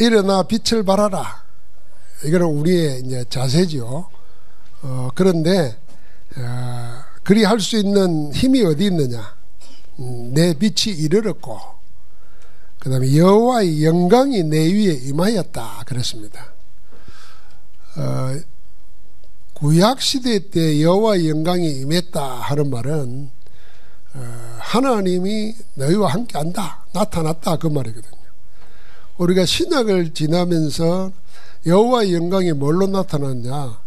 일어나 빛을 발하라. 이거는 우리의 이제 자세죠. 그런데 그리 할 수 있는 힘이 어디 있느냐? 내 빛이 이르렀고, 그 다음에 여호와의 영광이 내 위에 임하였다 그랬습니다. 구약시대 때 여호와의 영광이 임했다 하는 말은 하나님이 너희와 함께한다, 나타났다 그 말이거든요. 우리가 신약을 지나면서 여호와의 영광이 뭘로 나타났냐?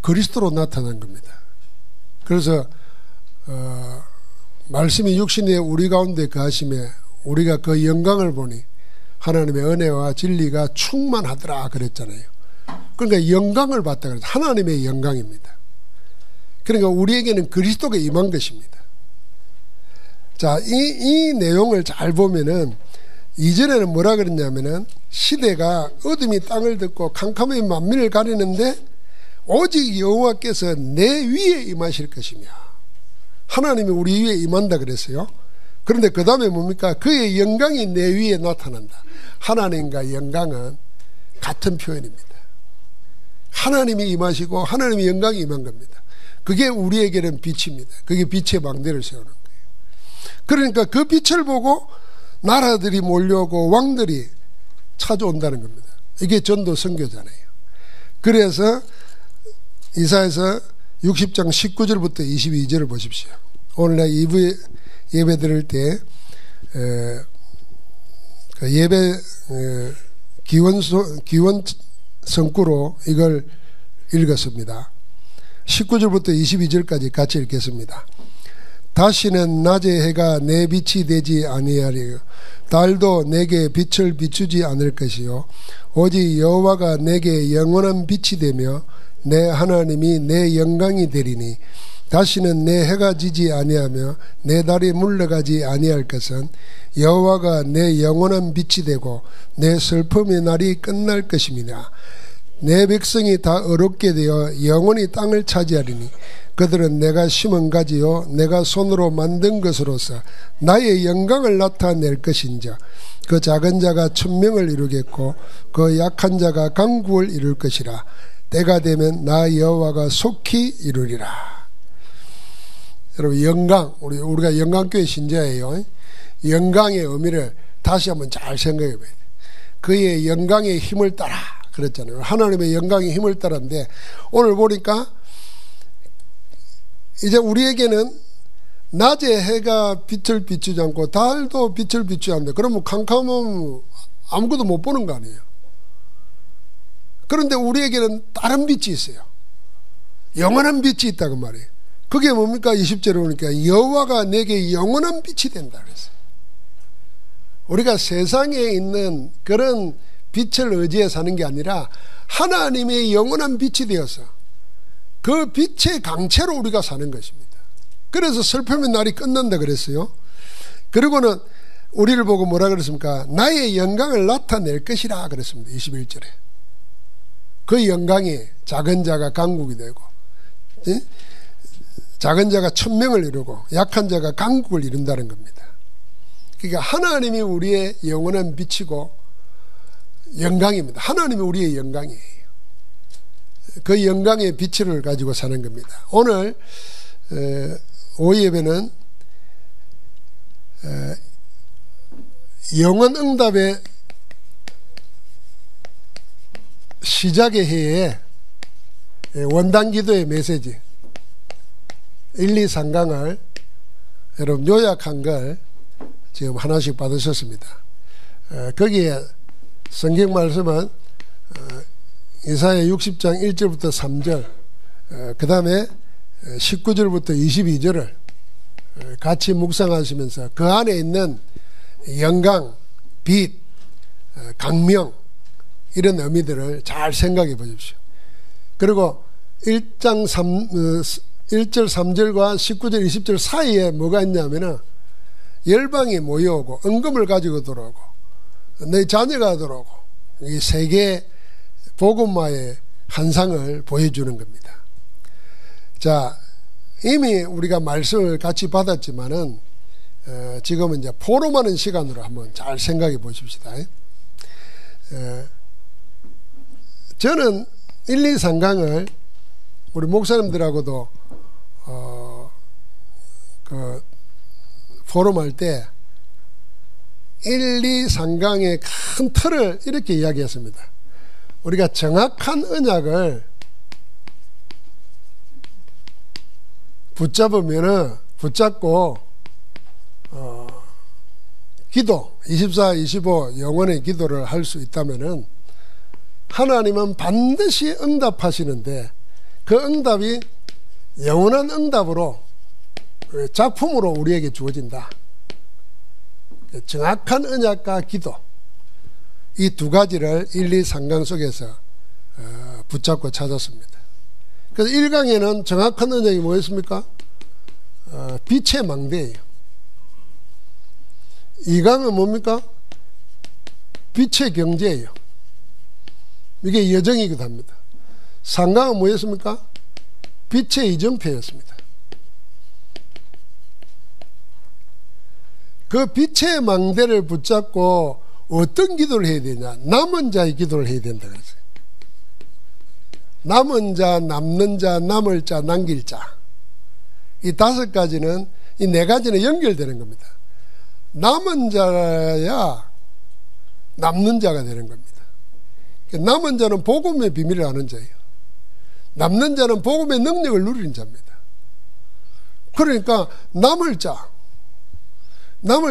그리스도로 나타난 겁니다. 그래서 말씀이 육신에 우리 가운데 거하심에 우리가 그 영광을 보니 하나님의 은혜와 진리가 충만하더라 그랬잖아요. 그러니까 영광을 받다 그래서 하나님의 영광입니다. 그러니까 우리에게는 그리스도가 임한 것입니다. 자, 이 내용을 잘 보면은 이전에는 뭐라 그랬냐면은 시대가 어둠이 땅을 덮고 캄캄함이 만민을 가리는데 오직 여호와께서 내 위에 임하실 것이며, 하나님이 우리 위에 임한다 그랬어요. 그런데 그 다음에 뭡니까? 그의 영광이 내 위에 나타난다. 하나님과 영광은 같은 표현입니다. 하나님이 임하시고 하나님의 영광이 임한 겁니다. 그게 우리에게는 빛입니다. 그게 빛의 망대를 세우는 거예요. 그러니까 그 빛을 보고 나라들이 몰려오고 왕들이 찾아온다는 겁니다. 이게 전도 선교잖아요. 그래서 이사야서 60장 19절부터 22절을 보십시오. 오늘 날 예배 드릴 때 예배 기원 성구로 이걸 읽었습니다. 19절부터 22절까지 같이 읽겠습니다. 다시는 낮의 해가 내 빛이 되지 아니하리요, 달도 내게 빛을 비추지 않을 것이요, 오직 여호와가 내게 영원한 빛이 되며 내 하나님이 내 영광이 되리니, 다시는 내 해가 지지 아니하며 내 달이 물러가지 아니할 것은 여호와가 내 영원한 빛이 되고 내 슬픔의 날이 끝날 것임이라. 내 백성이 다 어렵게 되어 영원히 땅을 차지하리니 그들은 내가 심은 가지요 내가 손으로 만든 것으로서 나의 영광을 나타낼 것인즉 그 작은 자가 천명을 이루겠고 그 약한 자가 강국을 이룰 것이라. 때가 되면 나 여호와가 속히 이루리라. 여러분, 영광, 우리가 영광교회 신자예요. 영광의 의미를 다시 한번 잘 생각해 봐야 돼요. 그의 영광의 힘을 따라 그랬잖아요. 하나님의 영광의 힘을 따라인데 오늘 보니까 이제 우리에게는 낮에 해가 빛을 비추지 않고 달도 빛을 비추지 않는데 그러면 캄캄하면 아무것도 못 보는 거 아니에요. 그런데 우리에게는 다른 빛이 있어요. 영원한 빛이 있다고 말이에요. 그게 뭡니까? 20절에 보니까 여호와가 내게 영원한 빛이 된다 그랬어요. 우리가 세상에 있는 그런 빛을 의지해 사는 게 아니라 하나님의 영원한 빛이 되어서 그 빛의 강체로 우리가 사는 것입니다. 그래서 슬픔의 날이 끝난다 그랬어요. 그리고는 우리를 보고 뭐라 그랬습니까? 나의 영광을 나타낼 것이라 그랬습니다. 21절에. 그 영광이 작은 자가 강국이 되고 작은 자가 천명을 이루고 약한 자가 강국을 이룬다는 겁니다. 그러니까 하나님이 우리의 영원한 빛이고 영광입니다. 하나님이 우리의 영광이에요. 그 영광의 빛을 가지고 사는 겁니다. 오늘 오후 예배는 영원응답의 시작의 해에 원단기도의 메시지 1, 2, 3강을 여러분 요약한 걸 지금 하나씩 받으셨습니다. 거기에 성경 말씀은 이사야 60장 1절부터 3절 그 다음에 19절부터 22절을 같이 묵상하시면서 그 안에 있는 영광, 빛, 강명 이런 의미들을 잘 생각해 보십시오. 그리고 1절 3절과 19절 20절 사이에 뭐가 있냐면은 열방이 모여오고 은금을 가지고 들어오고 내 자녀가 들어오고 이 세계 복음화의 환상을 보여주는 겁니다. 자, 이미 우리가 말씀을 같이 받았지만은 지금은 이제 포럼하는 시간으로 한번 잘 생각해 보십시다. 저는 1, 2, 3강을 우리 목사님들하고도 그 포럼 할 때 1, 2, 3강의 큰 틀을 이렇게 이야기했습니다. 우리가 정확한 언약을 붙잡고 기도 24, 25 영혼의 기도를 할 수 있다면은 하나님은 반드시 응답하시는데 그 응답이 영원한 응답으로 작품으로 우리에게 주어진다. 정확한 언약과 기도 이 두 가지를 1, 2, 3강 속에서 붙잡고 찾았습니다. 그래서 1강에는 정확한 언약이 뭐였습니까? 빛의 망대예요. 2강은 뭡니까? 빛의 경제예요. 이게 여정이기도 합니다. 3강은 뭐였습니까? 빛의 이정표였습니다. 그 빛의 망대를 붙잡고 어떤 기도를 해야 되냐? 남은 자의 기도를 해야 된다 그랬어요. 남은 자, 남는 자, 남을 자, 남길 자. 이 5가지는, 이 4가지는 연결되는 겁니다. 남은 자야 남는 자가 되는 겁니다. 남은 자는 복음의 비밀을 아는 자예요. 남는 자는 복음의 능력을 누리는 자입니다. 그러니까 남을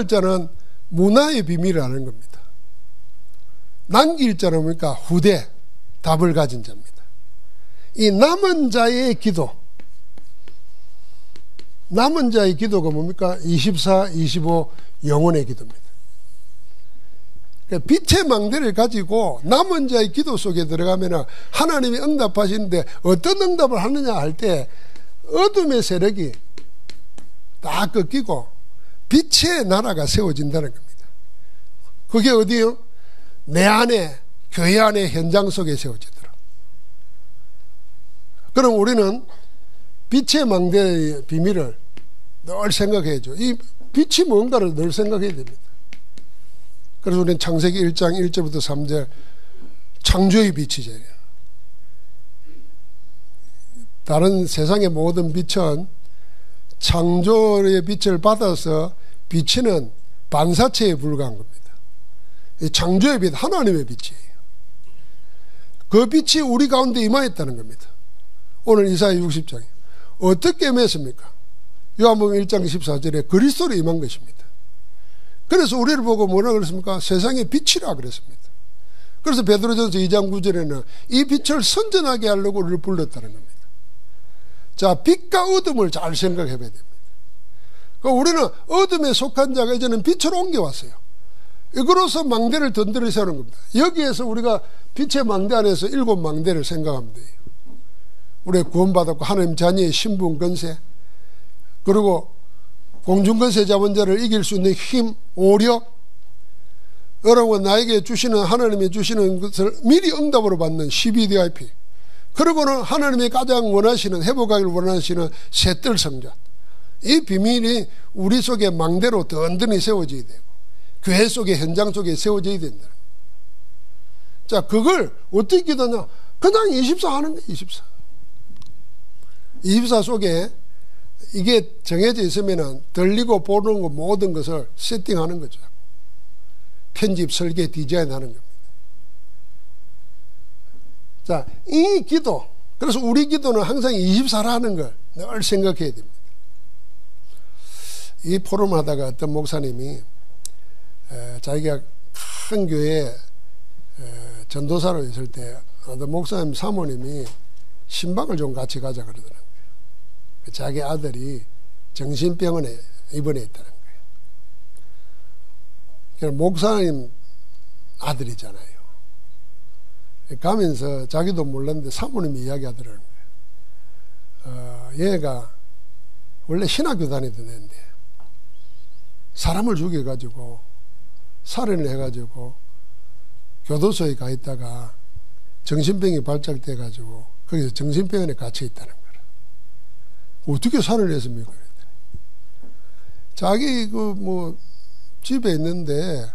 자는 문화의 비밀을 아는 겁니다. 남길 자는 뭡니까? 후대, 답을 가진 자입니다. 이 남은 자의 기도, 남은 자의 기도가 뭡니까? 24, 25 영혼의 기도입니다. 빛의 망대를 가지고 남은 자의 기도 속에 들어가면 하나님이 응답하시는데 어떤 응답을 하느냐 할 때 어둠의 세력이 다 꺾이고 빛의 나라가 세워진다는 겁니다. 그게 어디요? 내 안에, 교회 안에 현장 속에 세워지더라. 그럼 우리는 빛의 망대의 비밀을 늘 생각해야죠. 이 빛이 뭔가를 늘 생각해야 됩니다. 그래서 우리는 창세기 1장 1절부터 3절 창조의 빛이잖아요. 다른 세상의 모든 빛은 창조의 빛을 받아서 비치는 반사체에 불과한 겁니다. 이 창조의 빛, 하나님의 빛이에요. 그 빛이 우리 가운데 임하였다는 겁니다. 오늘 이사야 60장에 어떻게 맺습니까? 요한복음 1장 14절에 그리스도로 임한 것입니다. 그래서 우리를 보고 뭐라 그랬습니까? 세상의 빛이라 그랬습니다. 그래서 베드로전서 2장 9절에는 이 빛을 선전하게 하려고 우리를 불렀다는 겁니다. 자, 빛과 어둠을 잘 생각해 봐야 됩니다. 우리는 어둠에 속한 자가 이제는 빛으로 옮겨왔어요. 이거로서 망대를 던들어 세우는 겁니다. 여기에서 우리가 빛의 망대 안에서 7 망대를 생각하면 돼요. 우리가 구원받았고 하나님 자녀의 신분, 권세, 그리고 공중권세 잡은 자를 이길 수 있는 힘, 오력, 여러분 나에게 주시는, 하나님이 주시는 것을 미리 응답으로 받는 12DIP, 그리고는 하나님이 가장 원하시는, 회복하기를 원하시는 셋들 성전. 이 비밀이 우리 속에 망대로 든든히 세워져야 되고 교회 속에, 현장 속에 세워져야 된다. 자, 그걸 어떻게 기도하냐? 그냥 24 하는 거예요. 24. 24 속에 이게 정해져 있으면 들리고 보는 거 모든 것을 세팅하는 거죠. 편집, 설계, 디자인 하는 겁니다. 자, 이 기도, 그래서 우리 기도는 항상 24라는 걸 늘 생각해야 됩니다. 이 포럼 하다가 어떤 목사님이 자기가 큰 교회에 전도사로 있을 때 어떤 목사님 사모님이 신방을 좀 같이 가자 그러더라고요. 자기 아들이 정신병원에 입원해 있다는 거예요. 그러니까 목사님 아들이잖아요. 가면서 자기도 몰랐는데 사모님이 이야기하더라는 거예요. 얘가 원래 신학교 다니던 애인데 사람을 죽여가지고 살인을 해가지고 교도소에 가 있다가 정신병이 발작돼가지고 거기서 정신병원에 갇혀 있다는 거예요. 어떻게 살인을 했습니까? 자기 집에 있는데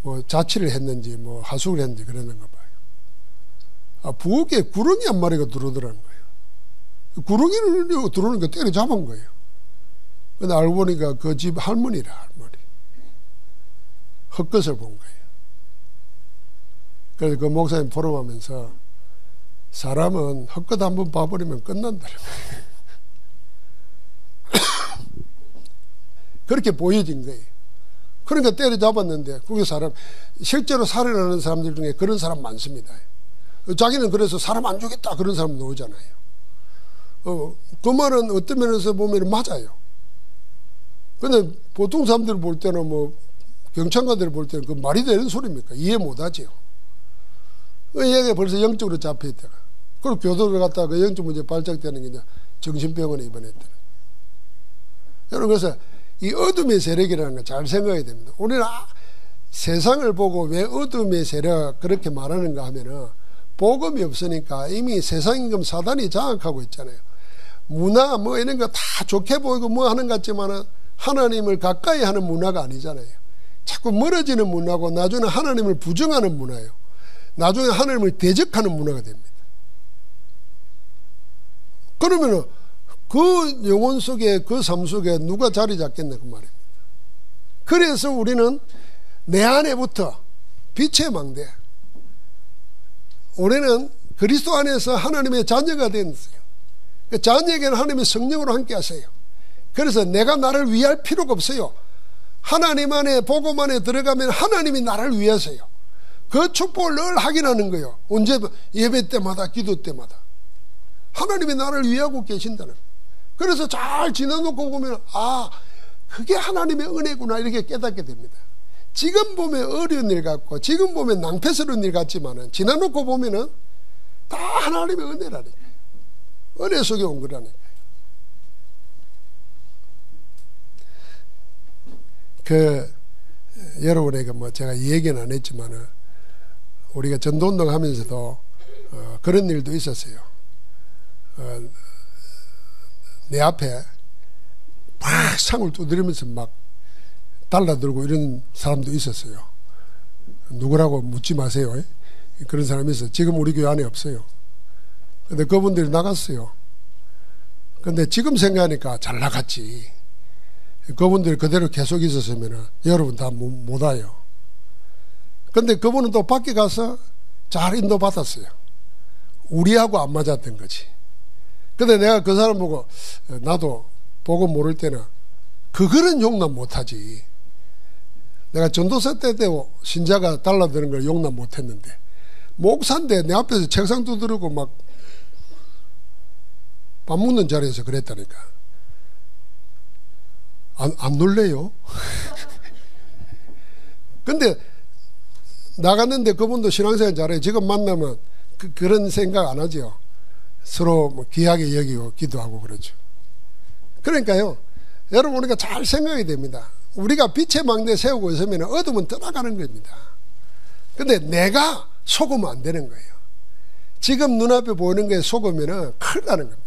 뭐 자취를 했는지 뭐 하숙을 했는지 그러는 거 봐요. 부엌에 구렁이 한 마리가 들어오더라는 거예요. 구렁이를 들어오니까 때려잡은 거예요. 근데 알고 보니까 그 집 할머니라, 할머니. 헛것을 본 거예요. 그래서 그 목사님 포럼하면서 사람은 헛것 한번 봐버리면 끝난다는 거예요. 그렇게 보여진 거예요. 그러니까 때려잡았는데 그게 사람, 실제로 살해하는 사람들 중에 그런 사람 많습니다. 자기는 그래서 사람 안 죽였다 그런 사람 나오잖아요. 그 말은 어떤 면에서 보면 맞아요. 근데 보통 사람들 볼 때는 뭐 경찰관들 볼 때는 그 말이 되는 소리입니까? 이해 못하죠. 그 얘기가 벌써 영적으로 잡혀있다가 그리고 교도를 갔다가 그 영적 문제 발작되는 게 이제 정신병원에 입원했다는. 여러분, 그래서 이 어둠의 세력이라는 거 잘 생각해야 됩니다. 우리는 세상을 보고 왜 어둠의 세력 그렇게 말하는가 하면은 복음이 없으니까 이미 세상 임금 사단이 장악하고 있잖아요. 문화 뭐 이런 거 다 좋게 보이고 뭐 하는 것 같지만은 하나님을 가까이 하는 문화가 아니잖아요. 자꾸 멀어지는 문화고 나중에 하나님을 부정하는 문화예요. 나중에 하나님을 대적하는 문화가 됩니다. 그러면은 그 영혼 속에 그 삶 속에 누가 자리 잡겠나 그 말입니다. 그래서 우리는 내 안에부터 빛의 망대, 우리는 그리스도 안에서 하나님의 자녀가 됐어요. 그 자녀에게는 하나님의 성령으로 함께 하세요. 그래서 내가 나를 위할 필요가 없어요. 하나님 안에 복음 안에 들어가면 하나님이 나를 위하세요. 그 축복을 늘 확인하는 거예요. 언제 예배 때마다 기도 때마다 하나님이 나를 위하고 계신다는 거예요. 그래서 잘 지나놓고 보면 그게 하나님의 은혜구나 이렇게 깨닫게 됩니다. 지금 보면 어려운 일 같고 지금 보면 낭패스러운 일 같지만은 지나놓고 보면은 다 하나님의 은혜라니까요. 은혜 속에 온 거라니까요. 여러분에게 뭐 제가 이 얘기는 안 했지만은 우리가 전도운동 하면서도 그런 일도 있었어요. 내 앞에 막 상을 두드리면서 막 달라들고 이런 사람도 있었어요. 누구라고 묻지 마세요. 그런 사람이 있어요. 지금 우리 교회 안에 없어요. 근데 그분들이 나갔어요. 근데 지금 생각하니까 잘 나갔지. 그분들이 그대로 계속 있었으면 여러분 다 못 와요. 근데 그분은 또 밖에 가서 잘 인도받았어요. 우리하고 안 맞았던 거지. 근데 내가 그 사람 보고 나도 보고 모를 때는 그거는 용납 못하지. 내가 전도사 때도 신자가 달라드는 걸 용납 못했는데 목사인데 내 앞에서 책상 두드리고 막 밥 먹는 자리에서 그랬다니까. 안 놀래요? 근데 나갔는데 그분도 신앙생활 잘해요. 지금 만나면 그런 생각 안 하죠. 서로 뭐 귀하게 여기고 기도하고 그러죠. 그러니까요, 여러분 우리가 잘 생각이 됩니다. 우리가 빛의 망대 세우고 있으면 어둠은 떠나가는 겁니다. 근데 내가 속으면 안 되는 거예요. 지금 눈앞에 보이는 거에 속으면 큰일 나는 겁니다.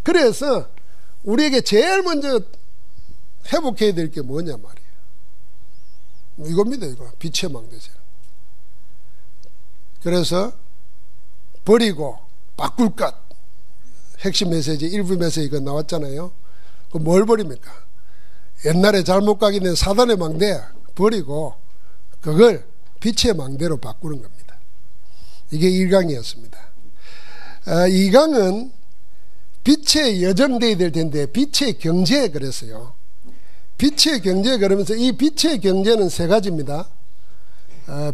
그래서 우리에게 제일 먼저 회복해야 될 게 뭐냐 말이에요. 이겁니다. 이거 빛의 망대세. 그래서 버리고 바꿀 것, 핵심 메시지, 일부 메시지 이거 나왔잖아요. 그 뭘 버립니까? 옛날에 잘못 가게 된 사단의 망대 버리고 그걸 빛의 망대로 바꾸는 겁니다. 이게 1강이었습니다. 2강은 빛의 여정되어야 될 텐데 빛의 경제 그랬어요. 빛의 경제 그러면서 이 빛의 경제는 세 가지입니다.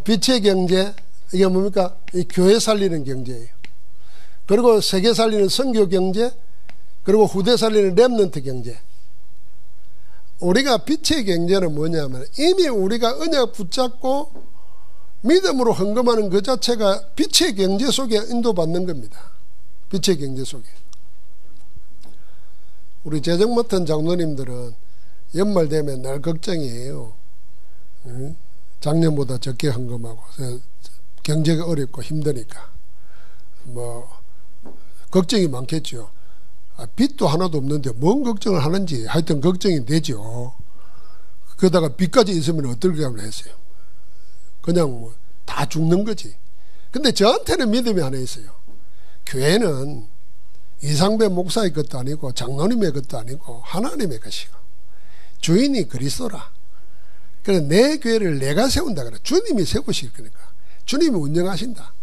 빛의 경제, 이게 뭡니까? 이 교회 살리는 경제예요. 그리고 세계 살리는 선교 경제, 그리고 후대 살리는 렘넌트 경제. 우리가 빛의 경제는 뭐냐면 이미 우리가 언약 붙잡고 믿음으로 헌금하는 그 자체가 빛의 경제 속에 인도받는 겁니다. 빛의 경제 속에. 우리 재정 맡은 장로님들은 연말 되면 날 걱정이에요. 작년보다 적게 헌금하고 경제가 어렵고 힘드니까 뭐 걱정이 많겠죠. 빚도 하나도 없는데 뭔 걱정을 하는지 하여튼 걱정이 되죠. 그러다가 빚까지 있으면 어떨까 하면 했어요. 그냥 뭐 다 죽는 거지. 근데 저한테는 믿음이 하나 있어요. 교회는 이상배 목사의 것도 아니고 장로님의 것도 아니고 하나님의 것이고 주인이 그리스도라. 그래서 내 교회를 내가 세운다 그래. 주님이 세우실 거니까. 주님이 운영하신다.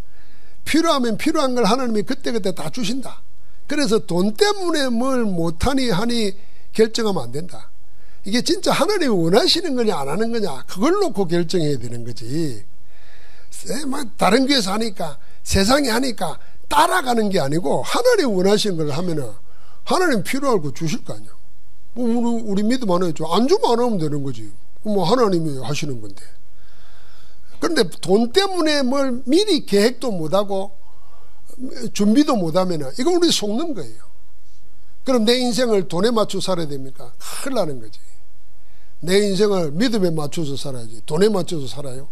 필요하면 필요한 걸 하나님이 그때그때 다 주신다. 그래서 돈 때문에 뭘 못하니 하니 결정하면 안 된다. 이게 진짜 하나님이 원하시는 거냐 안 하는 거냐 그걸 놓고 결정해야 되는 거지. 다른 교회에서 하니까 세상이 하니까 따라가는 게 아니고 하나님이 원하시는 걸 하면은 하나님 필요할 거 주실 거 아니야. 뭐 우리 믿음 안 해줘. 안 주면 안 하면 되는 거지. 뭐 하나님이 하시는 건데. 그런데 돈 때문에 뭘 미리 계획도 못하고 준비도 못하면 이거 우리 속는 거예요. 그럼 내 인생을 돈에 맞춰 살아야 됩니까? 큰일 나는 거지. 내 인생을 믿음에 맞춰서 살아야지. 돈에 맞춰서 살아요?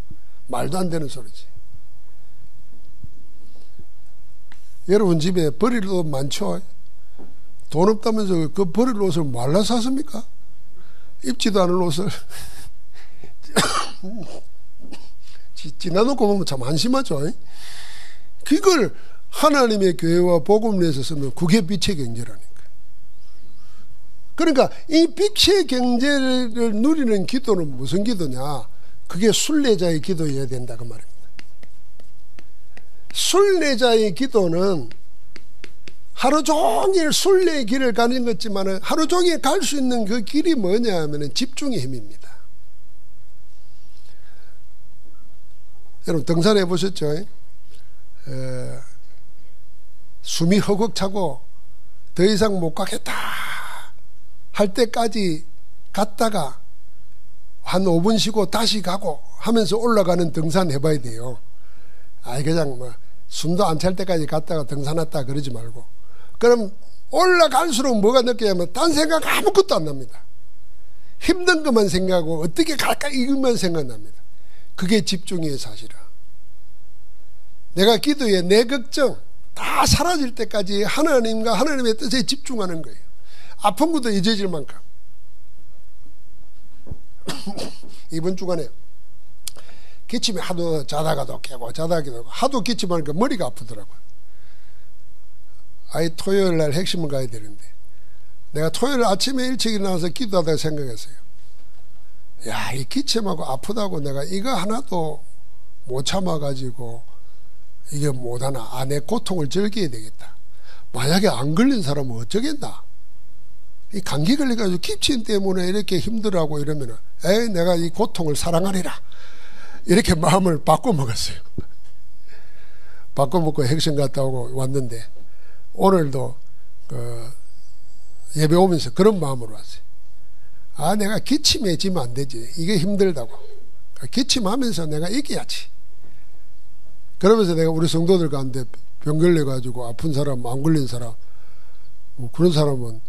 말도 안 되는 소리지. 여러분 집에 버릴 옷 많죠? 돈 없다면서 그 버릴 옷을 말라 샀습니까? 입지도 않은 옷을 지나놓고 보면 참 한심하죠. 그걸 하나님의 교회와 복음을 위해서 쓰면 그게 빛의 경제라니까. 그러니까 이 빛의 경제를 누리는 기도는 무슨 기도냐? 그게 순례자의 기도여야 된다 그 말입니다. 순례자의 기도는 하루 종일 순례의 길을 가는 것지만 하루 종일 갈 수 있는 그 길이 뭐냐 하면 집중의 힘입니다. 여러분 등산해 보셨죠? 숨이 허걱 차고 더 이상 못 가겠다 할 때까지 갔다가 한 5분 쉬고 다시 가고 하면서 올라가는 등산 해봐야 돼요. 그냥 뭐 숨도 안 찰 때까지 갔다가 등산했다 그러지 말고. 그럼 올라갈수록 뭐가 느껴지면 딴 생각 아무것도 안 납니다. 힘든 것만 생각하고 어떻게 갈까 이것만 생각납니다. 그게 집중이에요 사실은. 내가 기도에 내 걱정 다 사라질 때까지 하나님과 하나님의 뜻에 집중하는 거예요. 아픈 것도 잊어질 만큼. 이번 주간에 기침이 하도 자다가도 깨고 자다가도 하도 기침하니까 머리가 아프더라고요. 토요일 날 핵심을 가야 되는데 내가 토요일 아침에 일찍 일어나서 기도하다가 생각했어요. 야, 이 기침하고 아프다고 내가 이거 하나도 못 참아가지고 이게 못하나. 내 고통을 즐겨야 되겠다. 만약에 안 걸린 사람은 어쩌겠나. 이 감기 걸려가지고 기침 때문에 이렇게 힘들어하고 이러면은 내가 이 고통을 사랑하리라 이렇게 마음을 바꿔먹었어요. 바꿔먹고 핵심 갔다 오고 왔는데 오늘도 예배 오면서 그런 마음으로 왔어요. 내가 기침에 지면 안 되지. 이게 힘들다고. 기침하면서 내가 이겨야지. 그러면서 내가 우리 성도들 가운데 병 걸려가지고 아픈 사람, 안 걸린 사람, 뭐 그런 사람은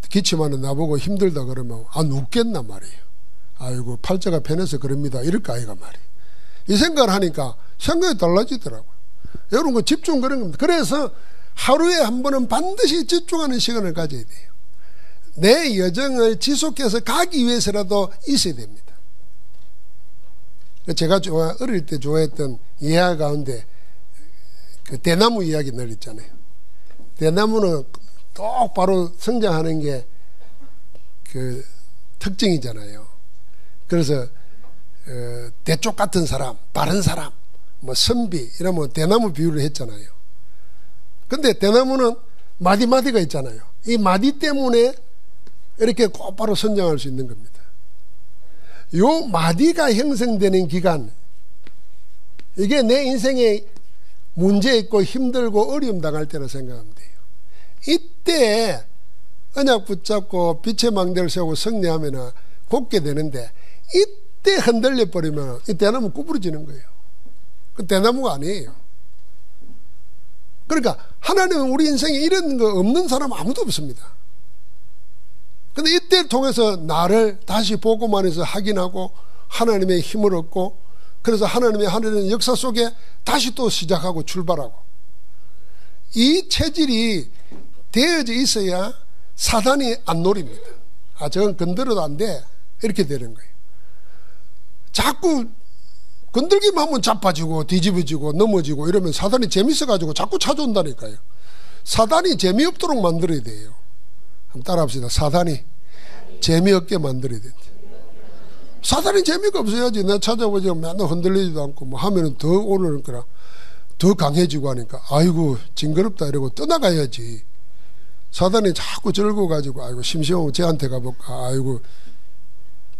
기침하는 나보고 힘들다 그러면 웃겠나 말이에요. 아이고 팔자가 편해서 그럽니다. 이럴까 아이가 말이에요. 이 생각을 하니까 생각이 달라지더라고요. 여러분 그 집중 그런 겁니다. 그래서 하루에 한 번은 반드시 집중하는 시간을 가져야 돼요. 내 여정을 지속해서 가기 위해서라도 있어야 됩니다. 제가 어릴 때 좋아했던 이야기 가운데 그 대나무 이야기 늘 있잖아요. 대나무는 똑바로 성장하는 게 그 특징이잖아요. 그래서 대쪽 같은 사람, 바른 사람, 뭐 선비 이러면 대나무 비유를 했잖아요. 근데 대나무는 마디마디가 있잖아요. 이 마디 때문에 이렇게 곧바로 성장할 수 있는 겁니다. 요 마디가 형성되는 기간, 이게 내 인생에 문제 있고 힘들고 어려움 당할 때라 생각하면 돼요. 이때 언약 붙잡고 빛의 망대를 세우고 승리하면 곧게 되는데 이때 흔들려 버리면 이 대나무 구부러지는 거예요. 그 대나무가 아니에요. 그러니까 하나님은 우리 인생에 이런 거 없는 사람 아무도 없습니다. 근데 이때를 통해서 나를 다시 복음 안에서 확인하고 하나님의 힘을 얻고 그래서 하나님의 하나님 역사 속에 다시 또 시작하고 출발하고 이 체질이 되어져 있어야 사단이 안 노립니다. 저건 건드려도 안 돼. 이렇게 되는 거예요. 자꾸 건들기만 하면 자빠지고 뒤집어지고 넘어지고 이러면 사단이 재밌어가지고 자꾸 찾아온다니까요. 사단이 재미없도록 만들어야 돼요. 한번 따라합시다. 사단이 재미없게 만들어야 된다. 사단이 재미가 없어야지. 내가 찾아보지 맨날 흔들리지도 않고 뭐 하면은 더 오르는 거라 더 강해지고 하니까 아이고 징그럽다 이러고 떠나가야지. 사단이 자꾸 즐거워가지고 아이고 심심하면 쟤한테 가볼까 아이고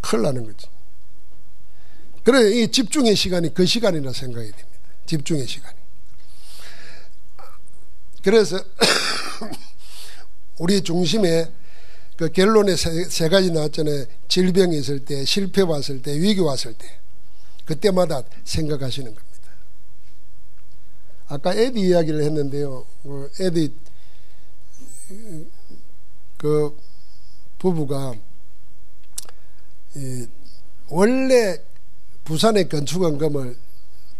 큰일 나는 거지. 그래 이 집중의 시간이 그 시간이라 생각이 됩니다. 집중의 시간이. 그래서 우리 중심에 그 결론에 세 가지 나왔잖아요. 질병이 있을 때, 실패 왔을 때, 위기 왔을 때 그때마다 생각하시는 겁니다. 아까 에디 이야기를 했는데요. 에디 그 부부가 원래 부산에 건축원금을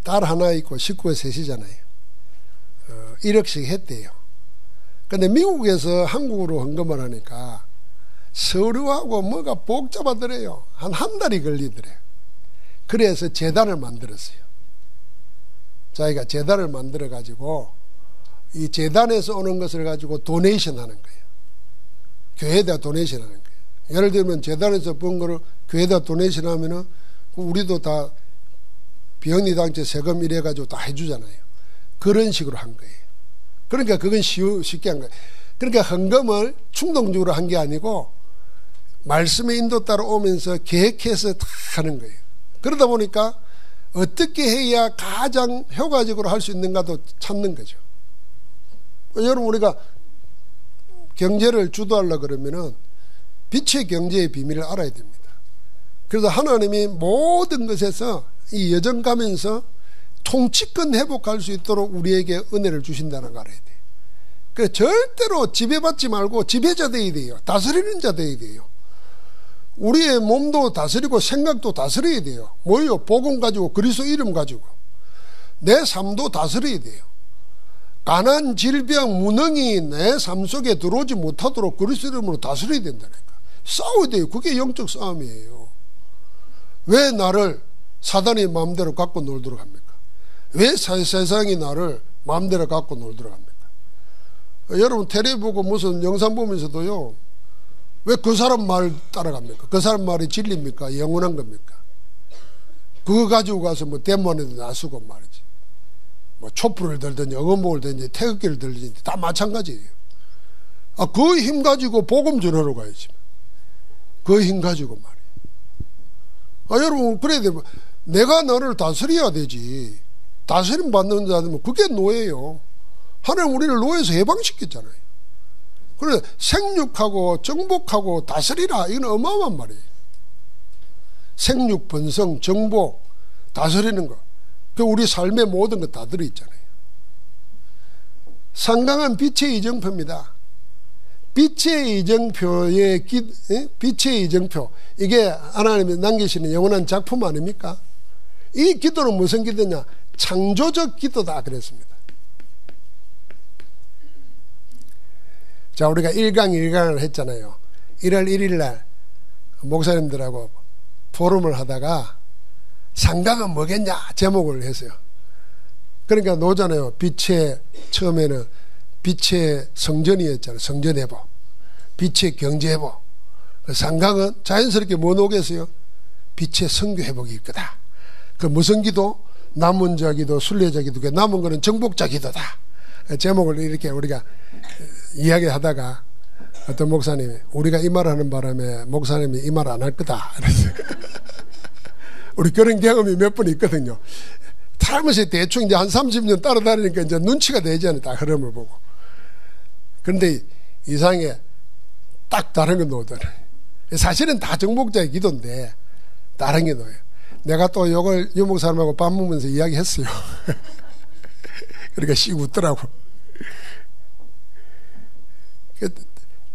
딸 하나 있고 식구가 셋이잖아요. 1억씩 했대요. 근데 미국에서 한국으로 헌금을 하니까 서류하고 뭐가 복잡하더래요. 한 달이 걸리더래요. 그래서 재단을 만들었어요. 자기가 재단을 만들어 가지고 이 재단에서 오는 것을 가지고 도네이션 하는 거예요. 교회에다 도네이션 하는 거예요. 예를 들면 재단에서 번 거를 교회에다 도네이션 하면은 우리도 다 비영리단체 세금 이래 가지고 다 해주잖아요. 그런 식으로 한 거예요. 그러니까 그건 쉽게 한 거예요. 그러니까 헌금을 충동적으로 한 게 아니고 말씀의 인도 따라 오면서 계획해서 다 하는 거예요. 그러다 보니까 어떻게 해야 가장 효과적으로 할 수 있는가도 찾는 거죠. 여러분 우리가 경제를 주도하려고 그러면은 빛의 경제의 비밀을 알아야 됩니다. 그래서 하나님이 모든 것에서 이 여정 가면서 통치권 회복할 수 있도록 우리에게 은혜를 주신다는 걸 알아야 돼요. 그래서 절대로 지배받지 말고 지배자 되어야 돼요. 다스리는 자 되어야 돼요. 우리의 몸도 다스리고 생각도 다스려야 돼요. 뭐예요? 복음 가지고 그리스도 이름 가지고 내 삶도 다스려야 돼요. 가난, 질병, 무능이 내 삶 속에 들어오지 못하도록 그리스도 이름으로 다스려야 된다니까. 싸워야 돼요. 그게 영적 싸움이에요. 왜 나를 사단이 마음대로 갖고 놀도록 합니까? 왜 세상이 나를 마음대로 갖고 놀도록 합니까? 여러분 텔레비 보고 무슨 영상 보면서도요, 왜 그 사람 말 따라갑니까? 그 사람 말이 진리입니까? 영원한 겁니까? 그거 가지고 가서 뭐 대모한에도 나서고 말이지. 뭐 촛불을 들든지 어금목을 들든지 태극기를 들든지 다 마찬가지예요. 그 힘 가지고 복음 전하러 가야지. 그 힘 가지고 말이에요. 여러분 그래야 돼. 내가 너를 다스려야 되지. 다스림 받는 자들은 그게 노예요. 하나님 우리를 노예에서 해방시켰잖아요. 그래 생육하고 정복하고 다스리라. 이건 어마어마한 말이에요. 생육, 번성, 정복, 다스리는 거. 그 우리 삶의 모든 것 다 들어있잖아요. 상강한 빛의 이정표입니다. 빛의 이정표의 빛의 이정표, 이게 하나님이 남기시는 영원한 작품 아닙니까? 이 기도는 무슨 기도냐? 창조적 기도다 그랬습니다. 자, 우리가 1강 1강을 했잖아요. 1월 1일 날 목사님들하고 포럼을 하다가 상강은 뭐겠냐 제목을 했어요. 그러니까 노잖아요. 빛의, 처음에는 빛의 성전이었잖아요. 성전회복, 빛의 경제회복. 상강은 자연스럽게 뭐 나오겠어요? 빛의 성교회복이 있 거다. 그 무슨 기도? 남은 자 기도, 순례자 기도, 남은 거는 정복자 기도다. 제목을 이렇게 우리가 이야기하다가 어떤 목사님이, 우리가 이 말 하는 바람에 목사님이 이 말 안 할 거다. 우리 그런 경험이 몇 번 있거든요. 살면서 대충 이제 한 30년 따라다니니까 이제 눈치가 되잖아요. 딱 흐름을 보고. 그런데 이상하게 딱 다른 거 나오더라고요. 사실은 다 정복자의 기도인데 다른 게 나와요. 내가 또 이걸 유 목사님하고 밥 먹으면서 이야기했어요. 그러니까 씩 웃더라고.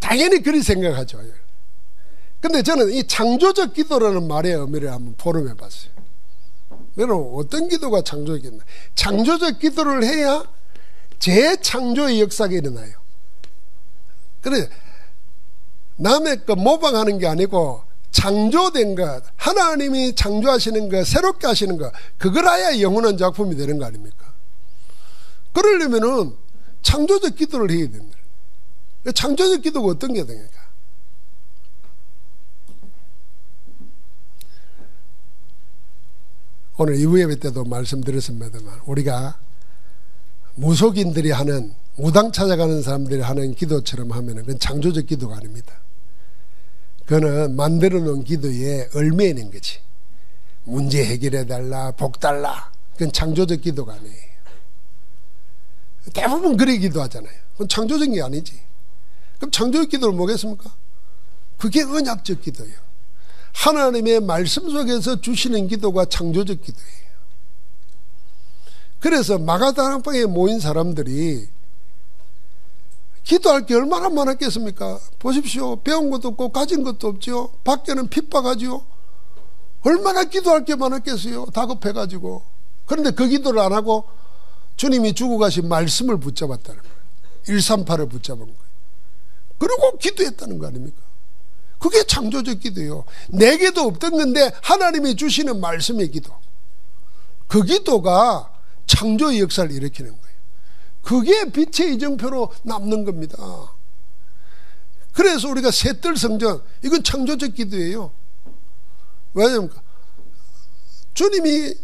당연히 그리 생각하죠. 근데 저는 이 창조적 기도라는 말의 의미를 한번 포럼해 봤어요. 여러분 어떤 기도가 창조적이었나? 창조적 기도를 해야 재창조의 역사가 일어나요. 그래 남의 거 모방하는 게 아니고 창조된 것, 하나님이 창조하시는 것, 새롭게 하시는 것, 그걸 해야 영원한 작품이 되는 거 아닙니까? 그러려면은 창조적 기도를 해야 됩니다. 창조적 기도가 어떤 게 됩니까? 오늘 2부 예배 때도 말씀드렸습니다만, 우리가 무속인들이 하는, 무당 찾아가는 사람들이 하는 기도처럼 하면은 그건 창조적 기도가 아닙니다. 그거는 만들어 놓은 기도에 얽매이는 거지. 문제 해결해 달라, 복 달라. 그건 창조적 기도가 아니에요. 대부분 그래 기도하잖아요. 그건 창조적인 게 아니지. 그럼 창조적 기도는 뭐겠습니까? 그게 언약적 기도예요. 하나님의 말씀 속에서 주시는 기도가 창조적 기도예요. 그래서 마가다락방에 모인 사람들이 기도할 게 얼마나 많았겠습니까? 보십시오. 배운 것도 없고 가진 것도 없죠. 밖에는 핍박하죠. 얼마나 기도할 게 많았겠어요. 다급해가지고. 그런데 그 기도를 안 하고 주님이 주고 가신 말씀을 붙잡았다는 거예요. 138을 붙잡은 거예요. 그리고 기도했다는 거 아닙니까? 그게 창조적 기도예요. 내게도 없던 건데 하나님이 주시는 말씀의 기도. 그 기도가 창조의 역사를 일으키는 거예요. 그게 빛의 이정표로 남는 겁니다. 그래서 우리가 셋들 성전, 이건 창조적 기도예요. 왜냐합니까? 주님이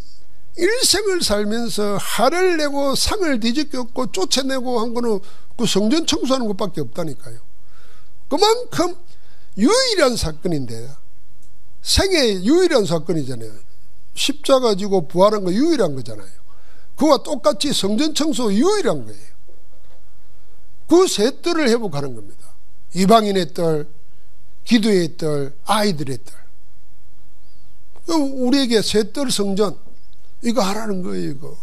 일생을 살면서 화를 내고 상을 뒤집겼고 쫓아내고 한 거는 그 성전 청소하는 것밖에 없다니까요. 그만큼 유일한 사건인데, 생애 유일한 사건이잖아요. 십자가 지고 부활한 거 유일한 거잖아요. 그와 똑같이 성전 청소 유일한 거예요. 그 셋들을 회복하는 겁니다. 이방인의 딸, 기도의 딸, 아이들의 딸. 우리에게 셋들 성전, 이거 하라는 거예요, 이거.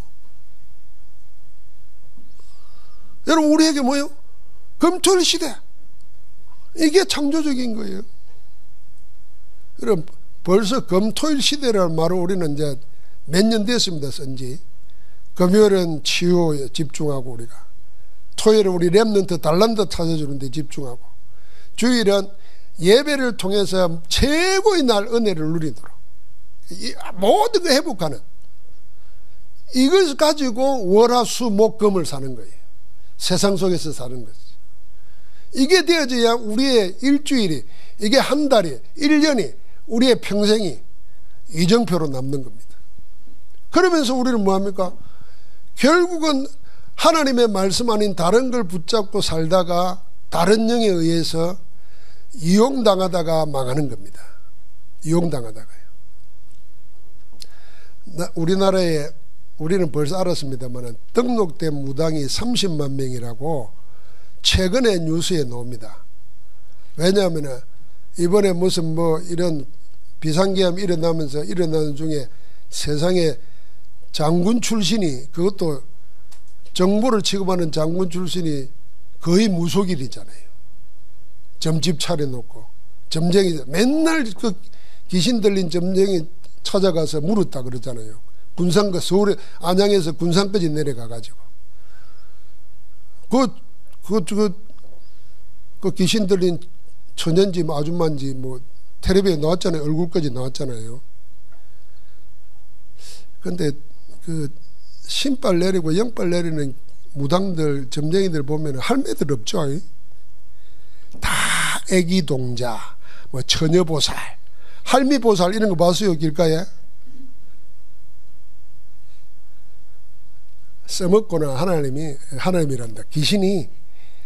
여러분, 우리에게 뭐예요? 금토일 시대. 이게 창조적인 거예요. 여러분, 벌써 금토일 시대라는 말을 우리는 이제 몇 년 됐습니다, 쓴지. 금요일은 치유에 집중하고 우리가. 토요일은 우리 렘넌트 달란트 찾아주는 데 집중하고. 주일은 예배를 통해서 최고의 날 은혜를 누리도록. 모든 거 회복하는. 이것을 가지고 월화수목금을 사는 거예요. 세상 속에서 사는 거지. 이게 되어져야 우리의 일주일이, 이게 한 달이, 1년이, 우리의 평생이 이정표로 남는 겁니다. 그러면서 우리는 뭐합니까? 결국은 하나님의 말씀 아닌 다른 걸 붙잡고 살다가 다른 영에 의해서 이용당하다가 망하는 겁니다. 이용당하다가요. 우리나라에, 우리는 벌써 알았습니다만 등록된 무당이 30만 명이라고 최근에 뉴스에 나옵니다. 왜냐하면 이번에 무슨 뭐 이런 비상계엄 일어나면서 일어나는 중에 세상에 장군 출신이, 그것도 정보를 취급하는 장군 출신이 거의 무속일이잖아요. 점집 차려놓고 점쟁이, 맨날 그 귀신 들린 점쟁이 찾아가서 물었다 그러잖아요. 군산과 서울에, 안양에서 군산까지 내려가가지고 그 귀신 들린 처녀인지 뭐 아줌마인지 뭐 텔레비에 나왔잖아요. 얼굴까지 나왔잖아요. 근데 그 신발 내리고 영발 내리는 무당들, 점쟁이들 보면 할매들 없죠. 다 애기 동자, 뭐 처녀보살, 할미보살 이런 거 봤어요, 길가에? 써먹거나 하나님이란다. 귀신이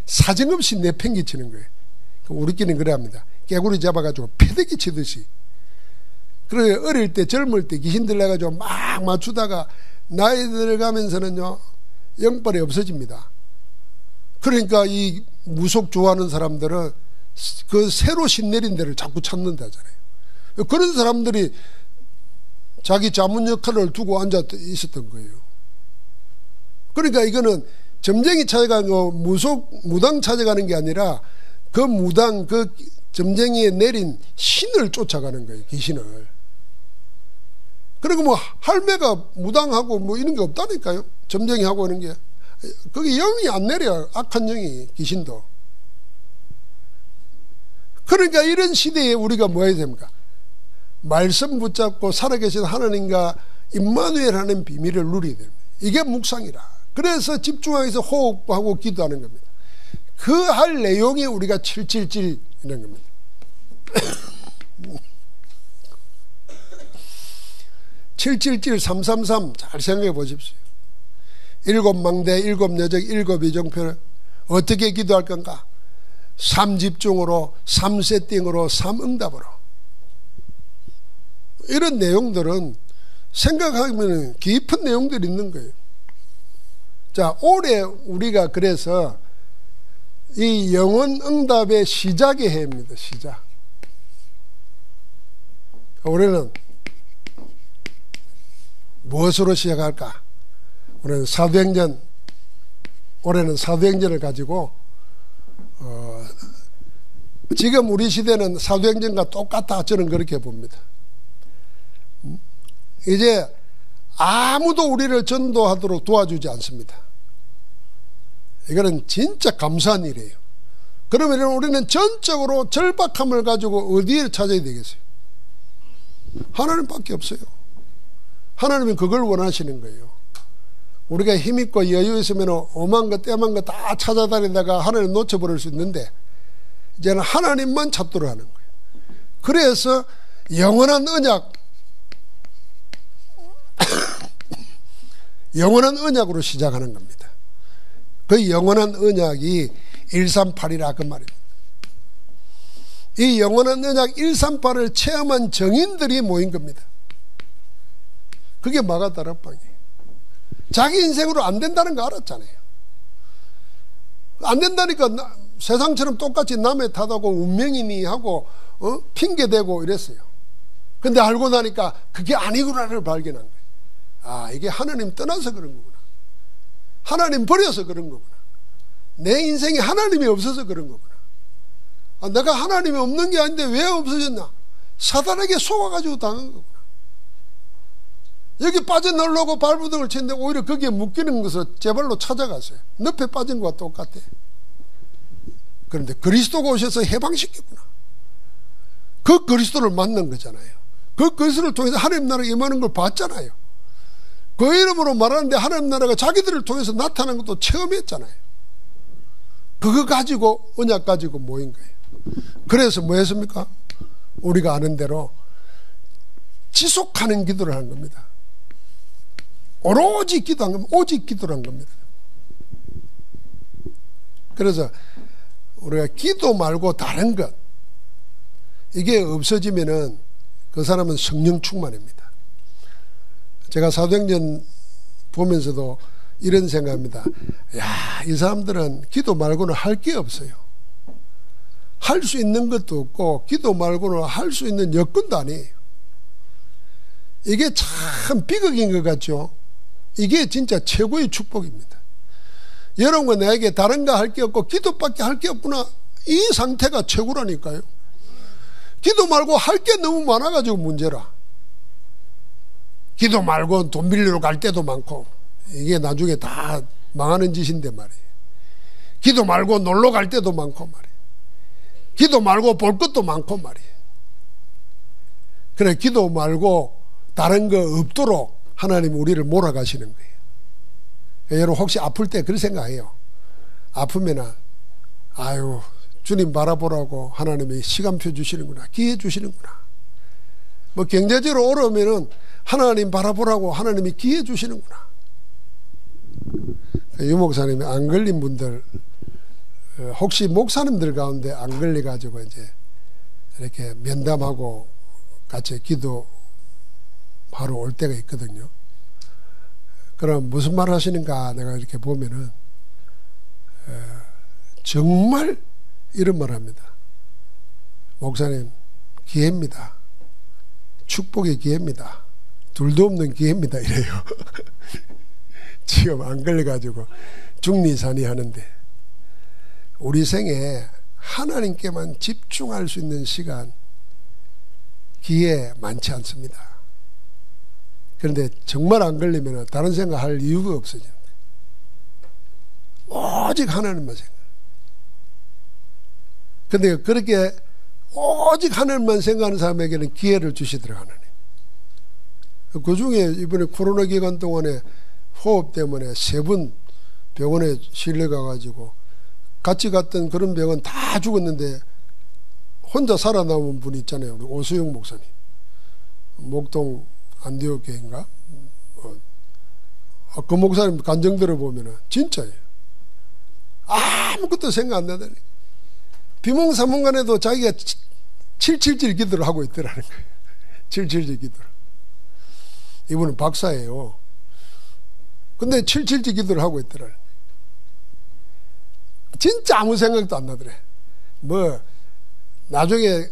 사정없이 내팽개치는 거예요. 우리끼리는 그래 합니다. 깨구리 잡아가지고 패대기 치듯이. 그래, 어릴 때, 젊을 때 귀신 들려가지고 막 맞추다가 나이 들어가면서는요, 영빨이 없어집니다. 그러니까 이 무속 좋아하는 사람들은 그 새로 신내린 데를 자꾸 찾는다잖아요. 그런 사람들이 자기 자문 역할을 두고 앉아 있었던 거예요. 그러니까 이거는 점쟁이 찾아가는 거, 무당 찾아가는 게 아니라 그 무당, 그 점쟁이에 내린 신을 쫓아가는 거예요, 귀신을. 그리고 뭐 할매가 무당하고 뭐 이런 게 없다니까요. 점쟁이하고 이런 게. 거기 영이 안 내려, 악한 영이, 귀신도. 그러니까 이런 시대에 우리가 뭐 해야 됩니까? 말씀 붙잡고 살아계신 하나님과 임마누엘 하는 비밀을 누리게 됩니다. 이게 묵상이라. 그래서 집중해서 호흡하고 기도하는 겁니다. 그 할 내용이 우리가 777 이런 겁니다. 777, 333 잘 생각해 보십시오. 7망대, 7여적, 7이정표를 어떻게 기도할 건가? 3집중으로, 3세팅으로, 3응답으로. 이런 내용들은 생각하면 깊은 내용들이 있는 거예요. 자, 올해 우리가 그래서 이 영혼 응답의 시작의 해입니다. 시작. 올해는 무엇으로 시작할까? 올해는 사도행전을 가지고 지금 우리 시대는 사도행전과 똑같다, 저는 그렇게 봅니다. 이제 아무도 우리를 전도하도록 도와주지 않습니다. 이거는 진짜 감사한 일이에요. 그러면 우리는 전적으로 절박함을 가지고 어디에 찾아야 되겠어요? 하나님밖에 없어요. 하나님은 그걸 원하시는 거예요. 우리가 힘있고 여유 있으면 오만 것 때만 것 다 찾아다니다가 하나님 놓쳐버릴 수 있는데 이제는 하나님만 찾도록 하는 거예요. 그래서 영원한 언약, 영원한 언약으로 시작하는 겁니다. 그 영원한 언약이 138이라 그 말입니다. 이 영원한 언약 138을 체험한 정인들이 모인 겁니다. 그게 마가다락방이에요. 자기 인생으로 안 된다는 거 알았잖아요. 안 된다니까 세상처럼 똑같이 남의 탓하고 운명이니 하고 핑계대고 이랬어요. 근데 알고 나니까 그게 아니구나를 발견한 거예요. 아, 이게 하나님 떠나서 그런 거구나. 하나님 버려서 그런 거구나. 내 인생에 하나님이 없어서 그런 거구나. 아, 내가 하나님이 없는 게 아닌데 왜 없어졌나? 사단에게 속아가지고 당한 거구나. 여기 빠져나오려고 발부둥을 치는데 오히려 거기에 묶이는 것을 제 발로 찾아갔어요. 늪에 빠진 것과 똑같아. 그런데 그리스도가 오셔서 해방시켰구나. 그 그리스도를 만난 거잖아요. 그 그리스도를 통해서 하나님 나라가 임하는 걸 봤잖아요. 그 이름으로 말하는데 하나님 나라가 자기들을 통해서 나타나는 것도 체험했잖아요. 그거 가지고 언약 가지고 모인 거예요. 그래서 뭐 했습니까? 우리가 아는 대로 지속하는 기도를 하는 겁니다. 오로지 기도한 겁니다. 오직 기도를 한 겁니다. 그래서 우리가 기도 말고 다른 것, 이게 없어지면은 그 사람은 성령 충만입니다. 제가 사도행전 보면서도 이런 생각합니다. 야, 이 사람들은 기도 말고는 할 게 없어요. 할 수 있는 것도 없고 기도 말고는 할 수 있는 여건도 아니에요. 이게 참 비극인 것 같죠? 이게 진짜 최고의 축복입니다. 여러분과 나에게 다른 거 할 게 없고 기도밖에 할 게 없구나, 이 상태가 최고라니까요. 기도 말고 할 게 너무 많아가지고 문제라. 기도 말고 돈 빌리러 갈 때도 많고, 이게 나중에 다 망하는 짓인데 말이에요. 기도 말고 놀러 갈 때도 많고 말이에요. 기도 말고 볼 것도 많고 말이에요. 그래, 기도 말고 다른 거 없도록 하나님이 우리를 몰아가시는 거예요. 여러분 혹시 아플 때 그런 생각해요. 아프면 아유, 주님 바라보라고 하나님이 시간표 주시는구나, 기회 주시는구나. 뭐 경제적으로 어려우면은 하나님 바라보라고 하나님이 기회 주시는구나. 유 목사님이 안 걸린 분들, 혹시 목사님들 가운데 안 걸려가지고 이제 이렇게 면담하고 같이 기도하러 올 때가 있거든요. 그럼 무슨 말 하시는가 내가 이렇게 보면은 정말 이런 말 합니다. 목사님, 기회입니다. 축복의 기회입니다. 둘도 없는 기회입니다. 이래요. 지금 안 걸려가지고 중리산이 하는데, 우리 생에 하나님께만 집중할 수 있는 시간, 기회 많지 않습니다. 그런데 정말 안 걸리면 다른 생각할 이유가 없어져요. 오직 하나님만 생각. 근데 그렇게 오직 하늘만 생각하는 사람에게는 기회를 주시더라 하나님. 그 중에 이번에 코로나 기간 동안에 호흡 때문에 3분 병원에 실려 가지고 같이 갔던 그런 병원 다 죽었는데 혼자 살아남은 분이 있잖아요. 우리 오수영 목사님. 목동 안디옥교회인가? 그 목사님 간증 들어보면은 진짜예요. 아무것도 생각 안 나다니. 비몽사몽간에도 자기가 777 기도를 하고 있더라는 거예요. 777 기도를. 이분은 박사예요. 근데 777 기도를 하고 있더라는 거예요. 진짜 아무 생각도 안 나더래. 뭐 나중에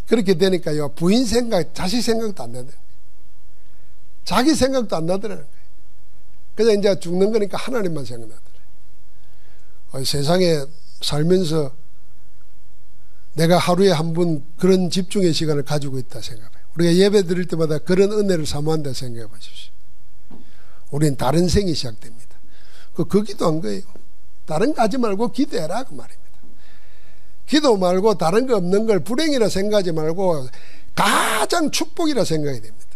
그렇게 되니까요, 부인 생각, 자식 생각도 안 나더래. 자기 생각도 안 나더라는 거예요. 그냥 이제 죽는 거니까 하나님만 생각나더래. 세상에 살면서 내가 하루에 한 번 그런 집중의 시간을 가지고 있다 생각해요. 우리가 예배 드릴 때마다 그런 은혜를 사모한다 생각해 보십시오. 우리는 다른 생이 시작됩니다. 그 기도한 거예요. 다른 거 하지 말고 기도해라 그 말입니다. 기도 말고 다른 거 없는 걸 불행이라 생각하지 말고 가장 축복이라 생각이 됩니다.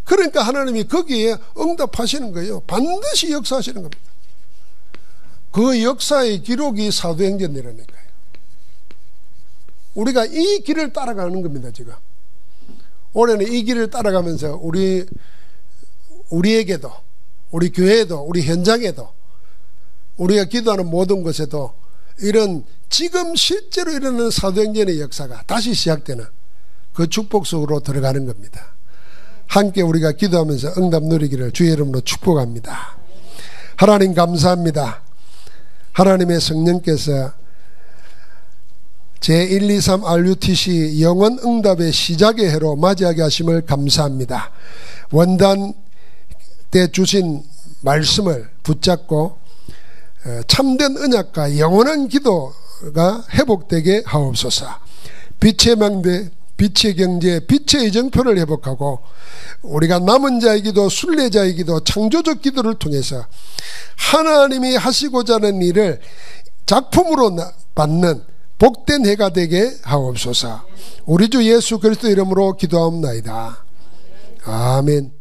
그러니까 하나님이 거기에 응답하시는 거예요. 반드시 역사하시는 겁니다. 그 역사의 기록이 사도행전이라는 거예요. 우리가 이 길을 따라가는 겁니다. 지금 올해는 이 길을 따라가면서 우리에게도, 우리 교회에도, 우리 현장에도, 우리가 기도하는 모든 곳에도 이런 지금 실제로 일어나는 사도행전의 역사가 다시 시작되는 그 축복 속으로 들어가는 겁니다. 함께 우리가 기도하면서 응답 누리기를 주의 이름으로 축복합니다. 하나님 감사합니다. 하나님의 성령께서 제123 RUTC 영원 응답의 시작의 해로 맞이하게 하심을 감사합니다. 원단 때 주신 말씀을 붙잡고 참된 언약과 영원한 기도가 회복되게 하옵소서. 빛의 망대, 빛의 경제, 빛의 이정표를 회복하고 우리가 남은 자의 기도, 순례자의 기도, 창조적 기도를 통해서 하나님이 하시고자 하는 일을 작품으로 받는 복된 해가 되게 하옵소서. 우리 주 예수 그리스도 이름으로 기도하옵나이다. 아멘.